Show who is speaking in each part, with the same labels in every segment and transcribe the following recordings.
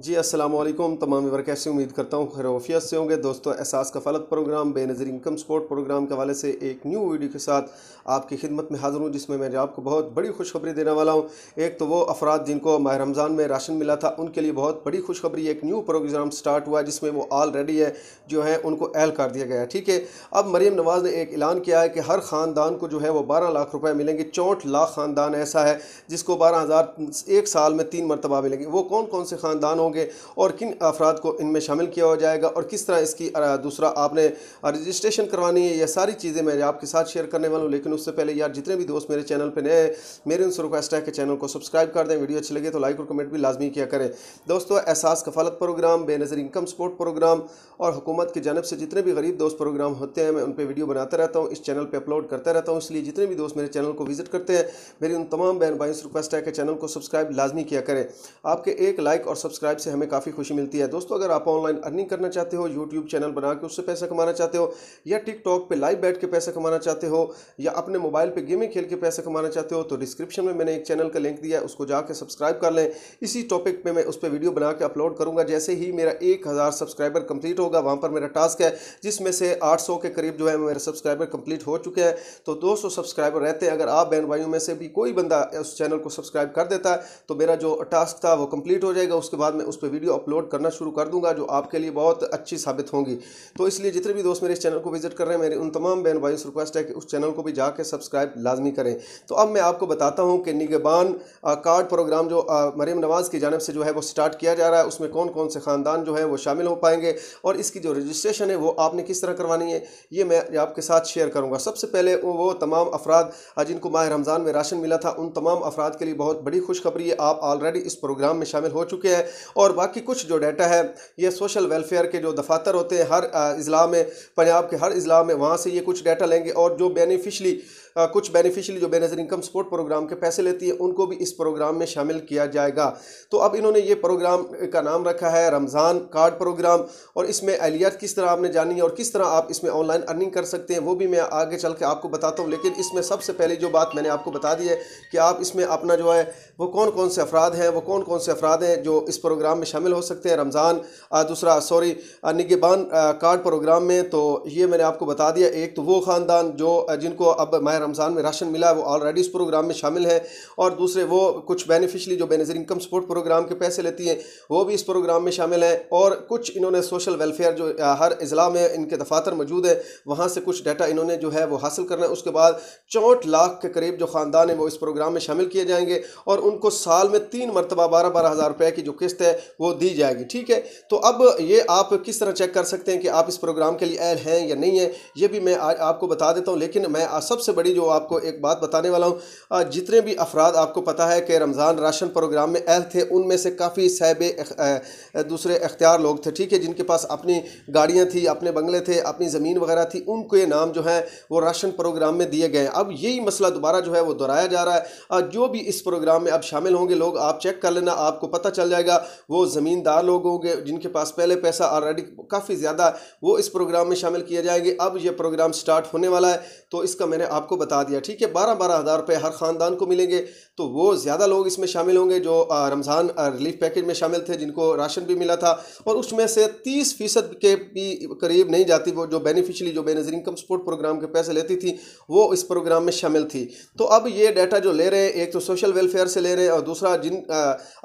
Speaker 1: जी अस्सलाम वालेकुम तमाम व्यूअर, कैसे उम्मीद करता हूँ खैरियत से होंगे। दोस्तों, Ehsaas Kafaalat programme Benazir income support programme के हवाले से एक न्यू वीडियो के साथ आपकी खिदमत में हाज़िर हूँ, जिसमें मैं आपको बहुत बड़ी खुशखबरी देने वाला हूँ। एक तो वो अफराद जिनको माह रमज़ान में राशन मिला था उनके लिए बहुत बड़ी खुशखबरी, एक न्यू प्रोग्राम स्टार्ट हुआ है जिसमें वो ऑलरेडी है जो है उनको अहल कर दिया गया है। ठीक है, अब मरीम नवाज़ ने एक ऐलान किया है कि हर ख़ानदान को जो है वो 12 लाख रुपये मिलेंगे। 64 लाख ख़ानदान ऐसा है जिसको 12,000 एक साल में 3 मरतबा मिलेंगे। वो कौन कौन से ख़ानदान होंगे और किन अफराद को इनमें शामिल किया हो जाएगा और किस तरह इसकी दूसरा आपने रजिस्ट्रेशन करवानी है, ये सारी चीज़ें मैं आपके साथ शेयर करने वाला हूँ। लेकिन उससे पहले यार, जितने भी दोस्त मेरे चैनल पर नए हैं, मेरी उनसे रिक्वेस्ट है कि चैनल को सब्सक्राइब कर दें। वीडियो अच्छी लगे तो लाइक और कमेंट भी लाजमी किया करें। दोस्तों, Ehsaas Kafaalat programme, Benazir income support programme और हुकूमत की जानब से जितने भी गरीब दोस्त प्रोग्राम होते हैं, मैं उन पर वीडियो बनाता रहता हूँ, इस चैनल पर अपलोड करता रहता हूँ। इसलिए जितने भी दोस्त मेरे चैनल को विजिट करते हैं, मेरी उन तमाम बहन भाइयों से रिक्वेस्ट है कि चैनल को सब्सक्राइब लाजमी किया करें। आपके एक लाइक और सब्सक्राइब से हमें काफ़ी खुशी मिलती है। दोस्तों, अगर आप ऑनलाइन अर्निंग करना चाहते हो, यूट्यूब चैनल बना के उससे पैसा कमाना चाहते हो, या टिकटॉक पे लाइव बैठ के पैसा कमाना चाहते हो, या अपने मोबाइल पे गेमिंग खेल के पैसा कमाना चाहते हो, तो डिस्क्रिप्शन में मैंने एक चैनल का लिंक दिया है, उसको जाके सब्सक्राइब कर लें। इसी टॉपिक पे मैं उस पर वीडियो बना के अपलोड करूंगा। जैसे ही मेरा 1000 सब्सक्राइबर कंप्लीट होगा, वहाँ पर मेरा टास्क है जिसमें से 800 के करीब जो है मेरे सब्सक्राइबर कंप्लीट हो चुके हैं। तो 200 सब्सक्राइबर रहते हैं। अगर आप बहन भाइयों में से भी कोई बंदा उस चैनल को सब्सक्राइब कर देता है तो मेरा जो टास्क था वो कंप्लीट हो जाएगा। उसके बाद मैं उस पर वीडियो अपलोड करना शुरू कर दूंगा जो आपके लिए बहुत अच्छी साबित होंगी। तो इसलिए जितने भी दोस्त मेरे इस चैनल को विजिट कर रहे हैं, मेरे उन तमाम बहन भाइयों से रिक्वेस्ट है कि उस चैनल को भी जाके सब्सक्राइब लाजमी करें। तो अब मैं आपको बताता हूं कि निगहबान कार्ड प्रोग्राम जो मरीम नवाज़ की जानिब से जो है वो स्टार्ट किया जा रहा है, उसमें कौन कौन से ख़ानदान जो है वो शामिल हो पाएंगे और इसकी जो रजिस्ट्रेशन है वो आपने किस तरह करवानी है, ये मैं आपके साथ शेयर करूँगा। सबसे पहले वो तमाम अफराद जिनको माह रमज़ान में राशन मिला था, उन तमाम अफराद के लिए बहुत बड़ी खुशखबरी है। आप ऑलरेडी इस प्रोग्राम में शामिल हो चुके हैं और बाकी कुछ जो डाटा है ये सोशल वेलफेयर के जो दफातर होते हैं हर इज़ला में, पंजाब के हर इज़ला में, वहाँ से ये कुछ डाटा लेंगे और जो कुछ बेनिफिशली जो बेनज़ीर इनकम सपोर्ट प्रोग्राम के पैसे लेती है उनको भी इस प्रोग्राम में शामिल किया जाएगा। तो अब इन्होंने ये प्रोग्राम का नाम रखा है रमज़ान कार्ड प्रोग्राम, और इसमें एहलियत किस तरह आपने जानी है और किस तरह आप इसमें ऑनलाइन अर्निंग कर सकते हैं वो भी मैं आगे चल के आपको बताता हूँ। लेकिन इसमें सबसे पहले जो बात मैंने आपको बता दी है कि आप इसमें अपना जो है वो कौन कौन से अफराद हैं, वो कौन कौन से अफराद हैं जो इस प्रोग्राम में शामिल हो सकते हैं रमज़ान निगहबान कार्ड प्रोग्राम में। तो ये मैंने आपको बता दिया। एक तो वो ख़ानदान जो जिनको अब माह रमज़ान में राशन मिला है वो ऑलरेडी इस प्रोग्राम में शामिल है, और दूसरे वो कुछ बेनिफिशली जो बेनज़ीर इनकम सपोर्ट प्रोग्राम के पैसे लेती हैं वो भी इस प्रोग्राम में शामिल हैं, और कुछ इन्होंने सोशल वेलफेयर जो हर इज़ला में इनके दफातर मौजूद है वहाँ से कुछ डाटा इन्होंने जो है वो हासिल करना है। उसके बाद 64 लाख के करीब जो ख़ानदान है वो इस प्रोग्राम में शामिल किए जाएंगे और उनको साल में 3 मरतबा 12-12 हज़ार रुपये की जो किस्त है वो दी जाएगी। ठीक है, तो अब ये आप किस तरह चेक कर सकते हैं कि आप इस प्रोग्राम के लिए अहल हैं या नहीं है, ये भी मैं आपको बता देता हूँ। लेकिन मैं सबसे बड़ी जो आपको एक बात बताने वाला हूँ, जितने भी अफराद आपको पता है कि रमज़ान राशन प्रोग्राम में अहल थे, उनमें से काफ़ी साहिब दूसरे इख्तियार लोग थे, ठीक है, जिनके पास अपनी गाड़ियाँ थी, अपने बंगले थे, अपनी ज़मीन वगैरह थी, उनके नाम जो है वो राशन प्रोग्राम में दिए गए। अब यही मसला दोबारा जो है वो दोहराया जा रहा है। जो भी इस प्रोग्राम में अब शामिल होंगे लोग, आप चेक कर लेना, आपको पता चल जाएगा। वो ज़मींदार लोग होंगे जिनके पास पहले पैसा ऑलरेडी काफ़ी ज़्यादा, वो इस प्रोग्राम में शामिल किए जाएंगे। अब ये प्रोग्राम स्टार्ट होने वाला है तो इसका मैंने आपको बता दिया। ठीक है, 12-12 हज़ार रुपये हर ख़ानदान को मिलेंगे। तो वो ज़्यादा लोग इसमें शामिल होंगे जो रमज़ान रिलीफ पैकेज में शामिल थे, जिनको राशन भी मिला था, और उसमें से 30% के भी करीब नहीं जाती वो जो बेनिफिशली जो बेनज़ीर इनकम सपोर्ट प्रोग्राम के पैसे लेती थी वो इस प्रोग्राम में शामिल थी। तो अब ये डाटा जो ले रहे हैं, एक तो सोशल वेलफेयर से ले रहे हैं और दूसरा जिन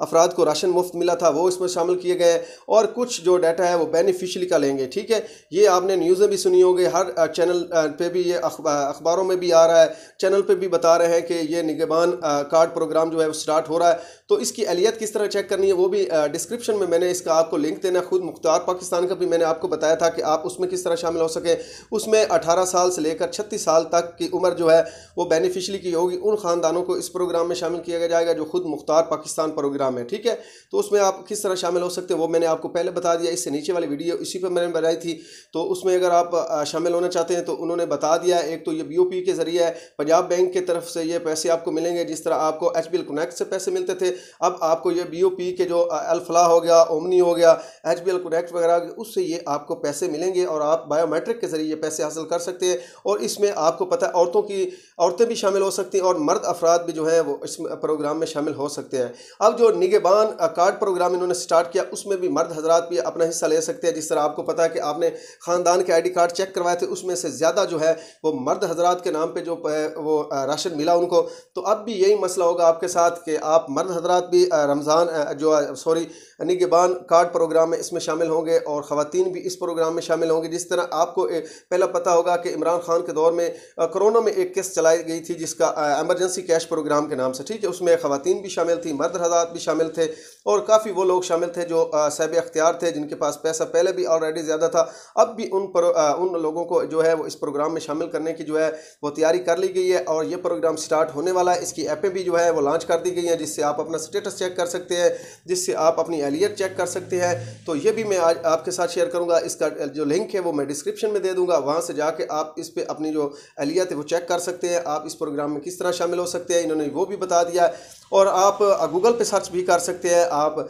Speaker 1: अफराद को राशन मुफ्त मिला था वो इसमें शामिल किए गए, और कुछ जो डाटा है वो बेनिफिशली का लेंगे। ठीक है, ये आपने न्यूज़ें भी सुनी होंगी, हर चैनल पे भी ये अखबारों में भी आ रहा है, चैनल पे भी बता रहे हैं कि ये निगहबान कार्ड प्रोग्राम जो है वो स्टार्ट हो रहा है। तो इसकी एहलियत किस तरह चेक करनी है वो भी डिस्क्रिप्शन में मैंने इसका आपको लिंक देना। खुद मुख्तार पाकिस्तान का भी मैंने आपको बताया था कि आप उसमें किस तरह शामिल हो सके। उसमें 18 साल से लेकर 36 साल तक की उम्र जो है वो बेनिफिशली की होगी। उन ख़ानदानों को इस प्रोग्राम में शामिल किया जाएगा जो खुद मुख्तार पाकिस्तान प्रोग्राम है। ठीक है, तो उसमें आप किस तरह शामिल हो सकते हैं वो मैंने आपको पहले बता दिया। इससे नीचे वाली वीडियो इसी पर मैंने बनाई थी, तो उसमें अगर आप शामिल होना चाहते हैं तो उन्होंने बता दिया। एक तो ये BOP के ज़रिए है, पंजाब बैंक की तरफ से ये पैसे आपको मिलेंगे। जिस तरह आपको HBL कनेक्ट से पैसे मिलते थे, अब आपको ये BOP के जो अल्फला हो गया, ओमनी हो गया, HBL कनेक्ट वगैरह, उससे ये आपको पैसे मिलेंगे और आप बायोमेट्रिक के जरिए पैसे हासिल कर सकते हैं। और इसमें आपको पता है औरतें भी शामिल हो सकती हैं और मर्द अफराद भी जो है वो इस प्रोग्राम में शामिल हो सकते हैं। अब जो निगहबान कार्ड प्रोग्राम इन्होंने स्टार्ट किया, उसमें भी मर्द हजरात भी अपना हिस्सा ले सकते हैं। जिस तरह आपको पता है कि आपने ख़ानदान के ID कार्ड चेक करवाए थे, उसमें से ज़्यादा जो है वो मर्द हजरात के नाम पे जो वो राशन मिला उनको। तो अब भी यही मसला होगा आपके साथ कि आप मर्द हजरात भी निगहबान कार्ड प्रोग्राम में इसमें शामिल होंगे और ख़वातीन भी इस प्रोग्राम में शामिल होंगे। जिस तरह आपको पहला पता होगा कि इमरान खान के दौर में कोरोना में एक केस चलाई गई थी जिसका एमरजेंसी कैश प्रोग्राम के नाम से, ठीक है, उसमें ख़वातीन भी शामिल थी, मर्द हजरात भी शामिल थे और काफ़ी वो लोग शामिल थे जो साहिब अख्तियार थे, जिनके पास पैसा पहले भी ऑलरेडी ज़्यादा था। अब भी उन लोगों को जो है वो इस प्रोग्राम में शामिल करने की जो है वो तैयारी कर ली गई है और ये प्रोग्राम स्टार्ट होने वाला है। इसकी ऐपें भी जो है वो लॉन्च कर दी गई हैं, जिससे आप अपना स्टेटस चेक कर सकते हैं, जिससे आप अपनी एहलियत चेक कर सकते हैं। तो ये भी मैं आज आपके साथ शेयर करूँगा। इसका जो लिंक है वो मैं डिस्क्रिप्शन में दे दूँगा, वहाँ से जाके आप इस पर अपनी जो एहलियत है वो चेक कर सकते हैं। आप इस प्रोग्राम में किस तरह शामिल हो सकते हैं, इन्होंने वो भी बता दिया है। और आप गूगल पे सर्च भी कर सकते हैं। आप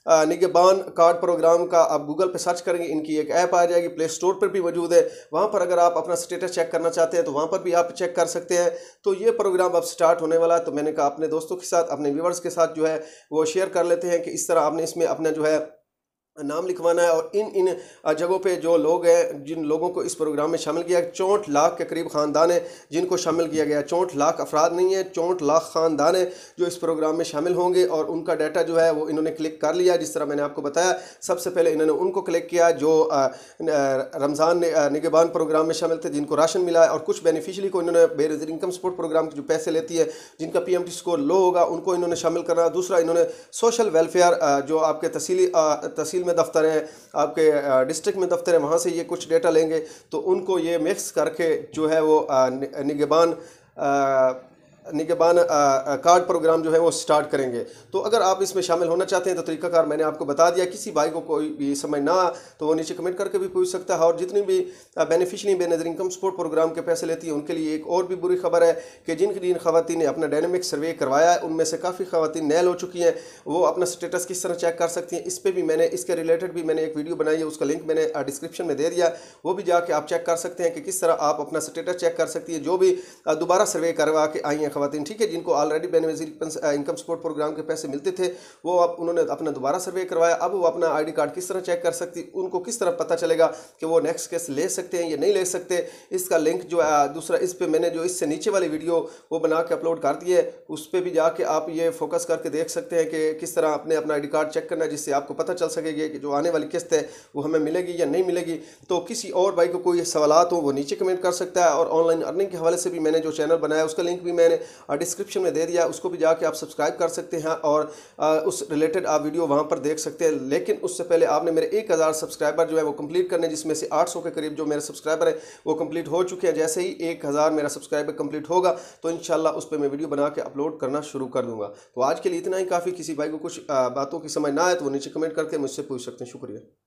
Speaker 1: निगहबान कार्ड प्रोग्राम का आप गूगल पे सर्च करेंगे, इनकी एक ऐप आ जाएगी, प्ले स्टोर पर भी मौजूद है। वहाँ पर अगर आप अपना स्टेटस चेक करना चाहते हैं तो वहाँ पर भी आप चेक कर सकते हैं। तो ये प्रोग्राम अब स्टार्ट होने वाला है। तो मैंने कहा अपने दोस्तों के साथ, अपने व्यूवर्स के साथ जो है वो शेयर कर लेते हैं कि इस तरह आपने इसमें अपना जो है नाम लिखवाना है। और इन जगहों पे जो लोग हैं, जिन लोगों को इस प्रोग्राम में शामिल किया, 64 लाख के करीब ख़ानदान है जिनको शामिल किया गया है। 64 लाख अफराद नहीं है, 64 लाख ख़ानदान है जो इस प्रोग्राम में शामिल होंगे और उनका डाटा जो है वो इन्होंने क्लिक कर लिया। जिस तरह मैंने आपको बताया, सबसे पहले इन्होंने उनको क्लिक किया जो रमज़ान निगहबान प्रोग्राम में शामिल थे, जिनको राशन मिला है। और कुछ बेनिफिशरी को इन्होंने बेनज़ीर इनकम सपोर्ट प्रोग्राम के जो पैसे लेती है, जिनका PMT स्कोर लो होगा, उनको इन्होंने शामिल करना। दूसरा, इन्होंने सोशल वेलफेयर जो आपके तहसील में दफ्तर है, आपके डिस्ट्रिक्ट में दफ्तर है, वहाँ से ये कुछ डेटा लेंगे तो उनको ये मिक्स करके जो है वो निगहबान कार्ड प्रोग्राम जो है वो स्टार्ट करेंगे। तो अगर आप इसमें शामिल होना चाहते हैं तो तरीकाकार मैंने आपको बता दिया। किसी भाई को कोई भी समझ ना तो वो नीचे कमेंट करके भी पूछ सकता है। और जितनी भी beneficiary Benazir income support programme के पैसे लेती है, उनके लिए एक और भी बुरी खबर है कि जिन ख़वातीन ने अपना डायनेमिक सर्वे करवाया है, उनमें से काफ़ी ख़वातीन नैल हो चुकी हैं। वो अपना स्टेटस किस तरह चेक कर सकती हैं, इस पर भी मैंने, इसके रिलेटेड भी मैंने एक वीडियो बनाई है, उसका लिंक मैंने डिस्क्रिप्शन में दे दिया। वो भी जाके आप चेक कर सकते हैं कि किस तरह आप अपना स्टेटस चेक कर सकती है जो भी दोबारा सर्वे करवा के आई हैं ख़वातीन, ठीक है, जिनको already beneficiary income support programme के पैसे मिलते थे, वो अब उन्होंने अपना दोबारा सर्वे करवाया। अब वो अपना ID कार्ड किस तरह चेक कर सकती, उनको किस तरह पता चलेगा कि वो नेक्स्ट केस ले सकते हैं या नहीं ले सकते। इसका लिंक जो है दूसरा, इस पे मैंने जो इससे नीचे वाली वीडियो वो बना के अपलोड कर दी है, उस पर भी जाके आप ये फोकस करके देख सकते हैं कि किस तरह अपने अपना ID कार्ड चेक करना है, जिससे आपको पता चल सकेगी कि जो आने वाली किस्त है वो हमें मिलेगी या नहीं मिलेगी। तो किसी और भाई को कोई सवालात हो वो नीचे कमेंट कर सकता है। और ऑनलाइन अर्निंग के हवाले से भी मैंने जो चैनल बनाया उसका लिंक भी मैंने डिस्क्रिप्शन में दे दिया, उसको भी जाके आप सब्सक्राइब कर सकते हैं और उस रिलेटेड आप वीडियो वहाँ पर देख सकते हैं। लेकिन उससे पहले आपने मेरे 1000 सब्सक्राइबर जो है वो कंप्लीट करने, जिसमें से 800 के करीब जो मेरे सब्सक्राइबर हैं वो कंप्लीट हो चुके हैं। जैसे ही 1000 मेरा सब्सक्राइबर कंप्लीट होगा तो इंशाल्लाह उस पर मैं वीडियो बना के अपलोड करना शुरू कर दूँगा। तो आज के लिए इतना ही काफ़ी। किसी भाई को कुछ बातों की समझ ना आए तो वो नीचे कमेंट करके मुझसे पूछ सकते हैं। शुक्रिया।